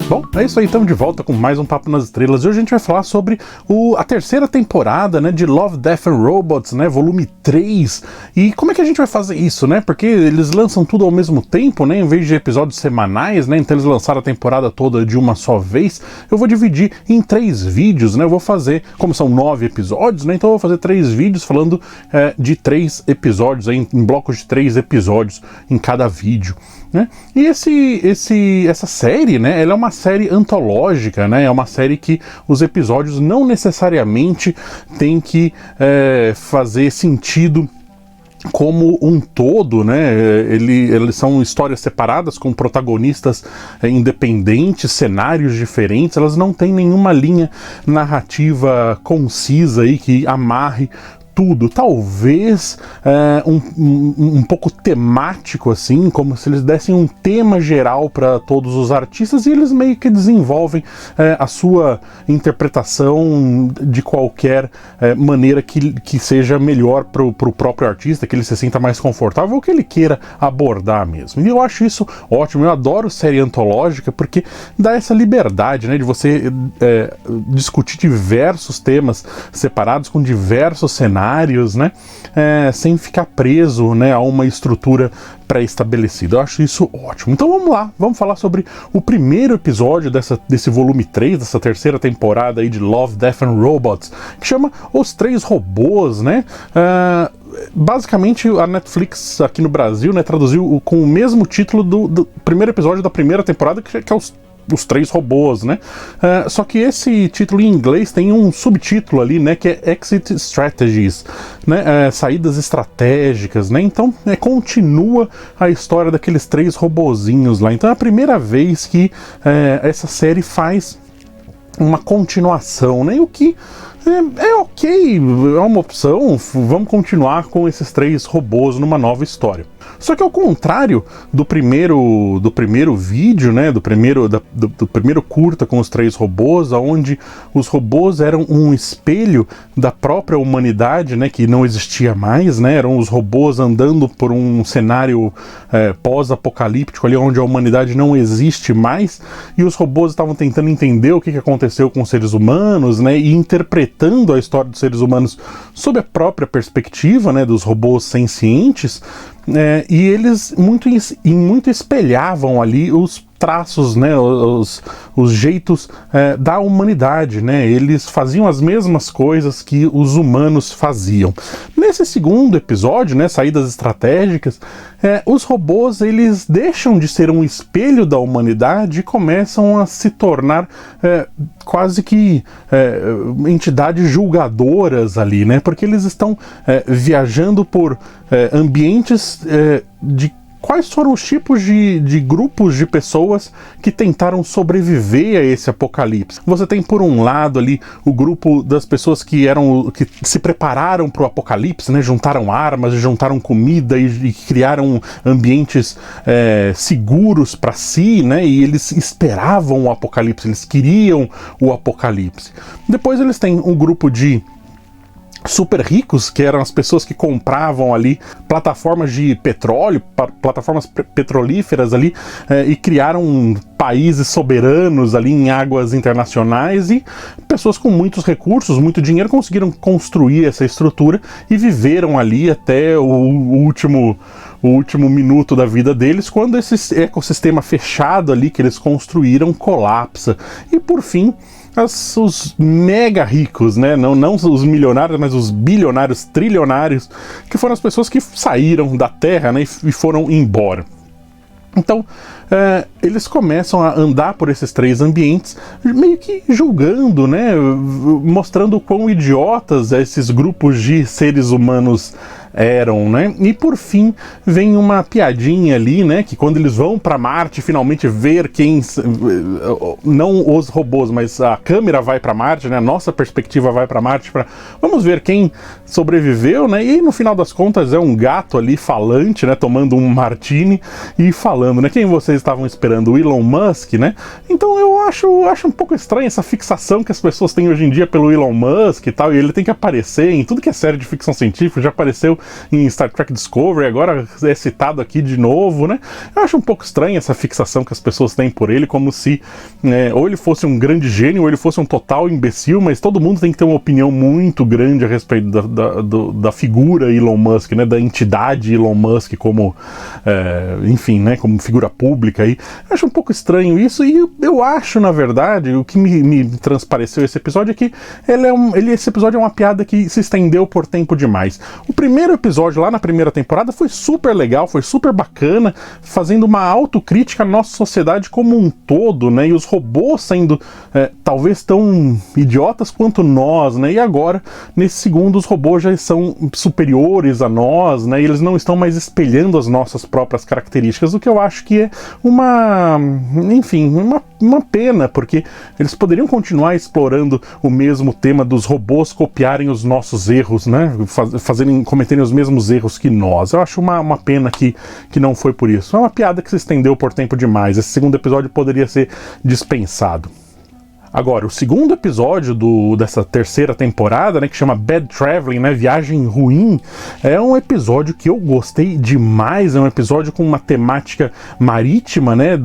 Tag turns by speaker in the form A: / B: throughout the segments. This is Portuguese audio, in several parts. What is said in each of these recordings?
A: Bom, é isso aí, estamos de volta com mais um Papo nas Estrelas. E hoje a gente vai falar sobre a terceira temporada, né, de Love, Death and Robots, né, volume 3. E como é que a gente vai fazer isso, né? Porque eles lançam tudo ao mesmo tempo, né, em vez de episódios semanais, né? Então eles lançaram a temporada toda de uma só vez. Eu vou dividir em 3 vídeos, né? Eu vou fazer, como são 9 episódios, né? Então eu vou fazer 3 vídeos falando de 3 episódios, aí, em blocos de 3 episódios em cada vídeo, né? E essa série, né, ela é uma série antológica, né? É uma série que os episódios não necessariamente têm que fazer sentido como um todo, né? Eles são histórias separadas com protagonistas independentes, cenários diferentes. Elas não têm nenhuma linha narrativa concisa aí que amarre tudo. Talvez um pouco temático, assim, como se eles dessem um tema geral para todos os artistas e eles meio que desenvolvem a sua interpretação de qualquer maneira que seja melhor para o próprio artista, que ele se sinta mais confortável ou que ele queira abordar mesmo. E eu acho isso ótimo. Eu adoro série antológica porque dá essa liberdade, né, de você discutir diversos temas separados com diversos cenários, né, sem ficar preso, né, a uma estrutura pré-estabelecida. Eu acho isso ótimo. Então vamos lá, vamos falar sobre o primeiro episódio desse volume 3, dessa terceira temporada aí de Love, Death and Robots, que chama Os Três Robôs, né? Basicamente a Netflix aqui no Brasil, né, traduziu com o mesmo título do primeiro episódio da primeira temporada, que é os Três Robôs, né? Só que esse título em inglês tem um subtítulo ali, né? Que é Exit Strategies, né? Saídas estratégicas, né? Então continua a história daqueles 3 robozinhos lá. Então é a primeira vez que essa série faz uma continuação, né? O que é ok, é uma opção. Vamos continuar com esses 3 robôs numa nova história. Só que ao contrário do primeiro vídeo, né, do primeiro curta com os 3 robôs, onde os robôs eram um espelho da própria humanidade, né, que não existia mais, né, eram os robôs andando por um cenário pós-apocalíptico ali onde a humanidade não existe mais, e os robôs estavam tentando entender o que aconteceu com os seres humanos, né, e interpretando a história dos seres humanos sob a própria perspectiva, né, dos robôs sencientes. E eles muito espelhavam ali os traços, né, os jeitos da humanidade, né? Eles faziam as mesmas coisas que os humanos faziam. Nesse segundo episódio, né, Saídas Estratégicas, os robôs eles deixam de ser um espelho da humanidade e começam a se tornar quase que entidades julgadoras ali, né? Porque eles estão viajando por ambientes de quais foram os tipos de grupos de pessoas que tentaram sobreviver a esse apocalipse. Você tem, por um lado, ali o grupo das pessoas que se prepararam para o apocalipse, né? Juntaram armas, juntaram comida e criaram ambientes seguros para si, né? E eles esperavam o apocalipse, eles queriam o apocalipse. Depois eles têm um grupo de super ricos, que eram as pessoas que compravam ali plataformas de petróleo, plataformas petrolíferas ali, e criaram países soberanos ali em águas internacionais, e pessoas com muitos recursos, muito dinheiro, conseguiram construir essa estrutura e viveram ali até o último minuto da vida deles, quando esse ecossistema fechado ali que eles construíram colapsa. E por fim, os mega ricos, né? Não os milionários, mas os bilionários, trilionários, que foram as pessoas que saíram da Terra, né, e foram embora. Então, eles começam a andar por esses 3 ambientes, meio que julgando, né, mostrando quão idiotas esses grupos de seres humanos eram, né? E por fim vem uma piadinha ali, né, que quando eles vão para Marte finalmente ver não os robôs, mas a câmera vai para Marte, né, a nossa perspectiva vai para Marte, vamos ver quem sobreviveu, né? E no final das contas é um gato ali falante, né, tomando um martini e falando, né, quem vocês estavam esperando, o Elon Musk, né? Então eu acho um pouco estranho essa fixação que as pessoas têm hoje em dia pelo Elon Musk e tal, e ele tem que aparecer em tudo que é série de ficção científica. Já apareceu apareceu em Star Trek Discovery, agora é citado aqui de novo, né? Eu acho um pouco estranha essa fixação que as pessoas têm por ele, como se ou ele fosse um grande gênio, ou ele fosse um total imbecil, mas todo mundo tem que ter uma opinião muito grande a respeito da figura Elon Musk, né? Da entidade Elon Musk como, enfim, né? Como figura pública aí. Eu acho um pouco estranho isso, e eu acho, na verdade, o que me transpareceu esse episódio é que esse episódio é uma piada que se estendeu por tempo demais. O primeiro episódio, lá na primeira temporada, foi super legal, foi super bacana, fazendo uma autocrítica à nossa sociedade como um todo, né? E os robôs sendo talvez tão idiotas quanto nós, né? E agora, nesse segundo, os robôs já são superiores a nós, né? E eles não estão mais espelhando as nossas próprias características, o que eu acho que é uma pena, porque eles poderiam continuar explorando o mesmo tema dos robôs copiarem os nossos erros, né? Cometerem os mesmos erros que nós. Eu acho uma pena que não foi por isso. É uma piada que se estendeu por tempo demais. Esse segundo episódio poderia ser dispensado. Agora, o segundo episódio dessa terceira temporada, né, que chama Bad Traveling, né, Viagem Ruim, é um episódio que eu gostei demais, é um episódio com uma temática marítima, né,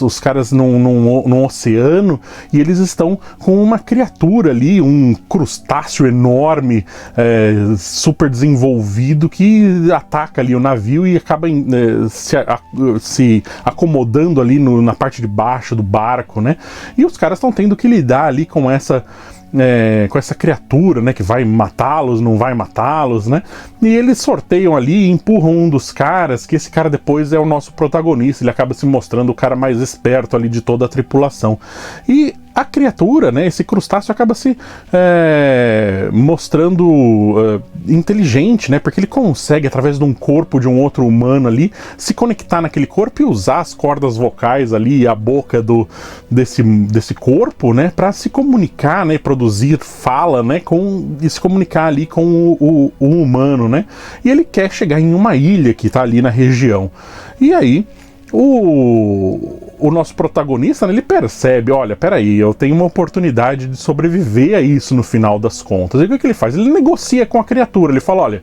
A: os caras num oceano, e eles estão com uma criatura ali, um crustáceo enorme, super desenvolvido, que ataca ali o navio e acaba se acomodando ali na parte de baixo do barco, né, e os caras estão tendo que lidar ali com essa criatura, né, que vai matá-los, não vai matá-los, né, e eles sorteiam ali e empurram um dos caras, que esse cara depois é o nosso protagonista, ele acaba se mostrando o cara mais esperto ali de toda a tripulação. E a criatura, né, esse crustáceo acaba se mostrando inteligente, né, porque ele consegue, através de um corpo de um outro humano ali, se conectar naquele corpo e usar as cordas vocais ali, a boca desse corpo, né, para se comunicar, né, produzir fala, né, e se comunicar ali com o humano, né, e ele quer chegar em uma ilha que está ali na região. E aí o nosso protagonista, né, ele percebe, olha, peraí, eu tenho uma oportunidade de sobreviver a isso no final das contas. E o que ele faz? Ele negocia com a criatura, ele fala, olha,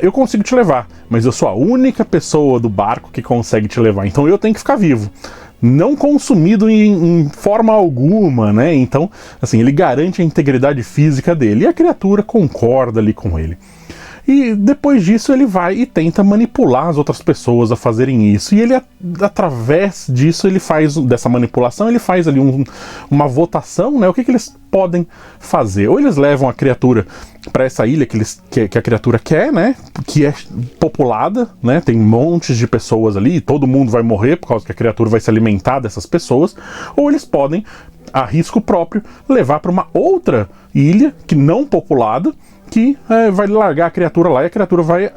A: eu consigo te levar, mas eu sou a única pessoa do barco que consegue te levar, então eu tenho que ficar vivo. Não consumido em forma alguma, né? Então, assim, ele garante a integridade física dele, e a criatura concorda ali com ele. E depois disso ele vai e tenta manipular as outras pessoas a fazerem isso. E ele, através disso, dessa manipulação, ele faz ali uma votação, né? O que eles podem fazer? Ou eles levam a criatura para essa ilha que a criatura quer, né? Que é populada, né? Tem montes de pessoas ali, e todo mundo vai morrer por causa que a criatura vai se alimentar dessas pessoas. Ou eles podem, a risco próprio, levar para uma outra ilha que não populada, que vai largar a criatura lá, e a criatura vai,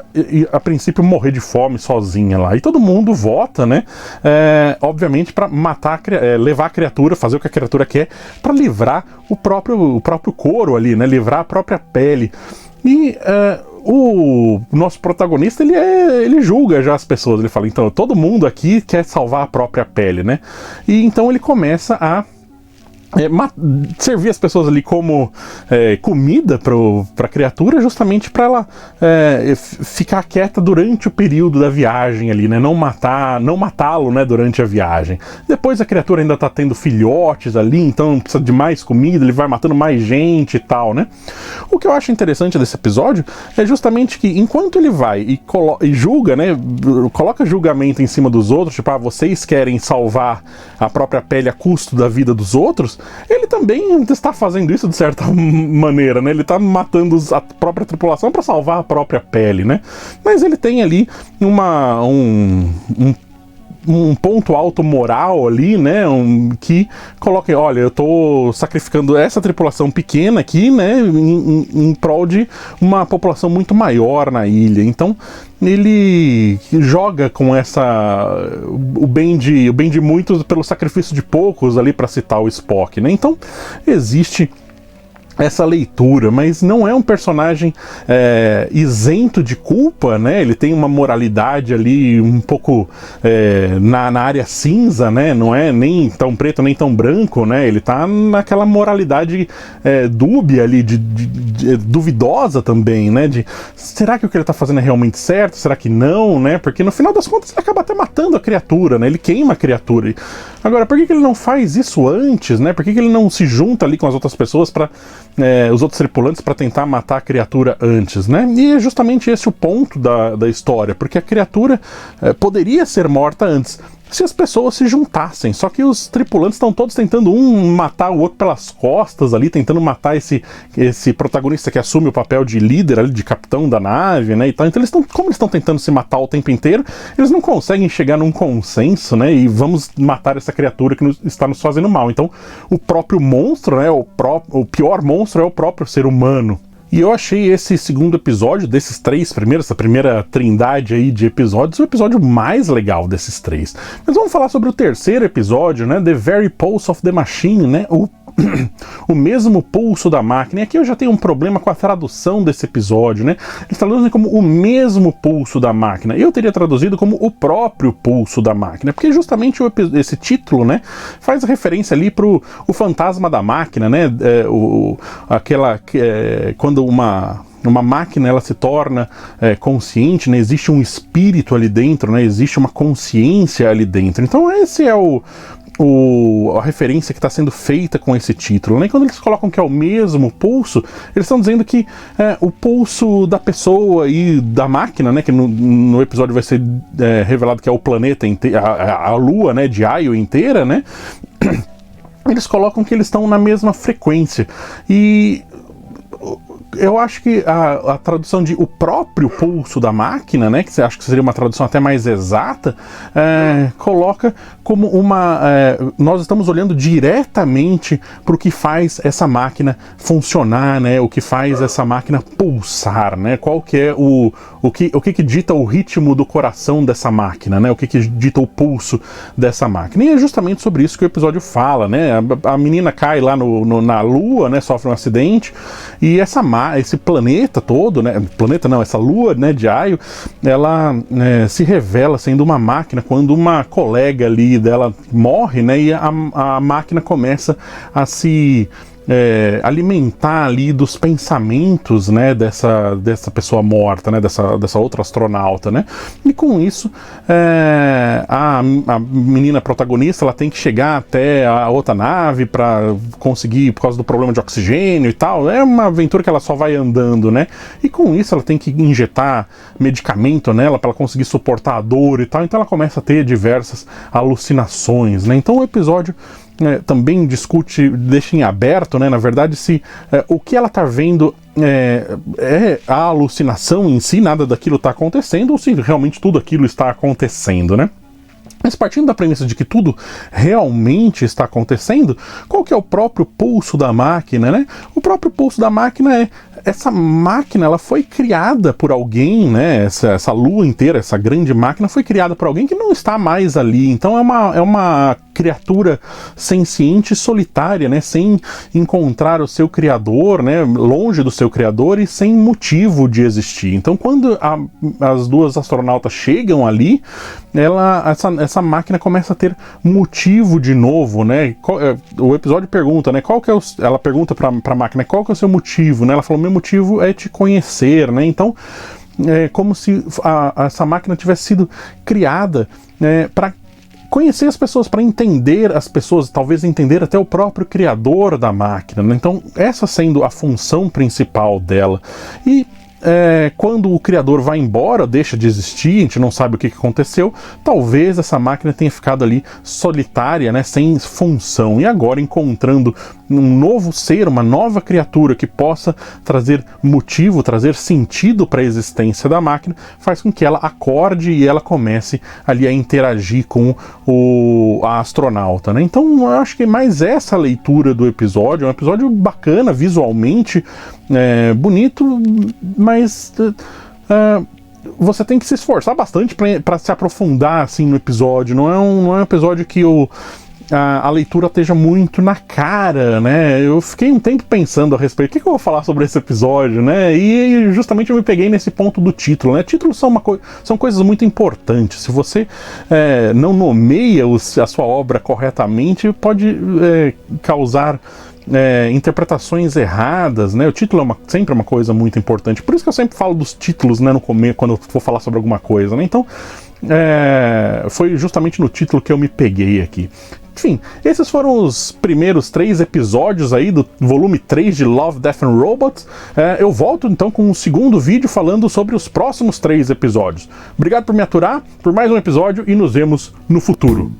A: a princípio, morrer de fome sozinha lá. E todo mundo vota, né? Obviamente, para levar a criatura, fazer o que a criatura quer, para livrar o próprio couro ali, né? Livrar a própria pele. E o nosso protagonista, ele julga já as pessoas. Ele fala, então, todo mundo aqui quer salvar a própria pele, né? E então ele começa a servir as pessoas ali como comida para a criatura, justamente para ela ficar quieta durante o período da viagem ali, né? Não matá-lo, né, durante a viagem. Depois a criatura ainda tá tendo filhotes ali, então precisa de mais comida, ele vai matando mais gente e tal, né? O que eu acho interessante desse episódio é justamente que enquanto ele vai e julga, né, coloca julgamento em cima dos outros, tipo, vocês querem salvar a própria pele a custo da vida dos outros, ele também está fazendo isso de certa maneira, né? Ele está matando a própria tripulação para salvar a própria pele, né? Mas ele tem ali um ponto alto moral ali, né, que coloca, olha, eu tô sacrificando essa tripulação pequena aqui, né, em prol de uma população muito maior na ilha. Então ele joga com o bem de muitos pelo sacrifício de poucos ali, para citar o Spock, né? Então existe essa leitura, mas não é um personagem isento de culpa, né? Ele tem uma moralidade ali um pouco na área cinza, né? Não é nem tão preto nem tão branco, né? Ele tá naquela moralidade dúbia ali, duvidosa também, né? De será que o que ele tá fazendo é realmente certo? Será que não, né? Porque no final das contas ele acaba até matando a criatura, né? Ele queima a criatura. Agora, por que ele não faz isso antes, né? Por que ele não se junta ali com as outras pessoas para os outros tripulantes para tentar matar a criatura antes, né? E é justamente esse o ponto da história, porque a criatura poderia ser morta antes se as pessoas se juntassem, só que os tripulantes estão todos tentando matar o outro pelas costas ali, tentando matar esse protagonista que assume o papel de líder ali, de capitão da nave, né, e tal. Então como eles estão tentando se matar o tempo inteiro, eles não conseguem chegar num consenso, né, e vamos matar essa criatura que está nos fazendo mal. Então o próprio monstro, né, o pior monstro é o próprio ser humano. E eu achei esse segundo episódio, desses três primeiros, essa primeira trindade aí de episódios, o episódio mais legal desses três. Mas vamos falar sobre o terceiro episódio, né? The Very Pulse of the Machine, né? O mesmo pulso da máquina. E aqui eu já tenho um problema com a tradução desse episódio, né? Eles traduzem como o mesmo pulso da máquina. Eu teria traduzido como o próprio pulso da máquina, porque justamente esse título, né, faz referência ali pro o fantasma da máquina, né? Quando uma máquina ela se torna consciente, né? Existe um espírito ali dentro, né? Existe uma consciência ali dentro. Então esse é a referência que está sendo feita com esse título, né? E quando eles colocam que é o mesmo pulso, eles estão dizendo que o pulso da pessoa e da máquina, né? Que no episódio vai ser revelado que é o planeta inteiro, a Lua, né? De Io inteira, né? Eles colocam que eles estão na mesma frequência. E eu acho que a tradução de o próprio pulso da máquina, né, que você acha que seria uma tradução até mais exata, coloca como nós estamos olhando diretamente para o que faz essa máquina funcionar, né, o que faz essa máquina pulsar, né, qual que é o que dita o ritmo do coração dessa máquina, né, o que dita o pulso dessa máquina. E é justamente sobre isso que o episódio fala, né, a menina cai lá na Lua, né, sofre um acidente, e esse planeta todo, né, essa Lua, né, de Io, ela se revela sendo uma máquina quando uma colega ali dela morre, né, e a máquina começa a se alimentar ali dos pensamentos, né, dessa pessoa morta, né, dessa outra astronauta, né, e com isso a menina protagonista ela tem que chegar até a outra nave para conseguir, por causa do problema de oxigênio e tal, é uma aventura que ela só vai andando, né, e com isso ela tem que injetar medicamento nela para ela conseguir suportar a dor e tal, então ela começa a ter diversas alucinações, né, então o episódio também discute, deixa em aberto, né, na verdade, se o que ela está vendo é a alucinação em si, nada daquilo está acontecendo, ou se realmente tudo aquilo está acontecendo, né? Mas partindo da premissa de que tudo realmente está acontecendo, qual que é o próprio pulso da máquina, né? O próprio pulso da máquina essa máquina, ela foi criada por alguém, né? Essa Lua inteira, essa grande máquina foi criada por alguém que não está mais ali. Então é uma criatura senciente e solitária, né? Sem encontrar o seu criador, né? Longe do seu criador e sem motivo de existir. Então quando as duas astronautas chegam ali, essa máquina começa a ter motivo de novo, né? O episódio pergunta, né? Ela pergunta para a máquina qual que é o seu motivo, né? Ela falou: meu motivo é te conhecer, né? Então é como se essa máquina tivesse sido criada para conhecer as pessoas, para entender as pessoas, talvez entender até o próprio criador da máquina, né? Então essa sendo a função principal dela. E quando o criador vai embora, deixa de existir, a gente não sabe o que aconteceu, talvez essa máquina tenha ficado ali solitária, né, sem função, e agora encontrando um novo ser, uma nova criatura que possa trazer motivo, trazer sentido para a existência da máquina, faz com que ela acorde e ela comece ali a interagir com a astronauta, né? Então eu acho que é mais essa leitura do episódio, é um episódio bacana visualmente, bonito, mas você tem que se esforçar bastante para se aprofundar assim no episódio. Não é um episódio que a leitura esteja muito na cara, né? Eu fiquei um tempo pensando a respeito, o que eu vou falar sobre esse episódio, né? E justamente eu me peguei nesse ponto do título, né? Títulos são coisas muito importantes. Se você não nomeia a sua obra corretamente, pode causar interpretações erradas, né? O título sempre é uma coisa muito importante. Por isso que eu sempre falo dos títulos, né, no começo, quando eu for falar sobre alguma coisa, né? Então, foi justamente no título que eu me peguei aqui. Enfim, esses foram os primeiros 3 episódios aí do volume 3 de Love, Death and Robots. Eu volto então com um segundo vídeo falando sobre os próximos 3 episódios. Obrigado por me aturar, por mais um episódio e nos vemos no futuro.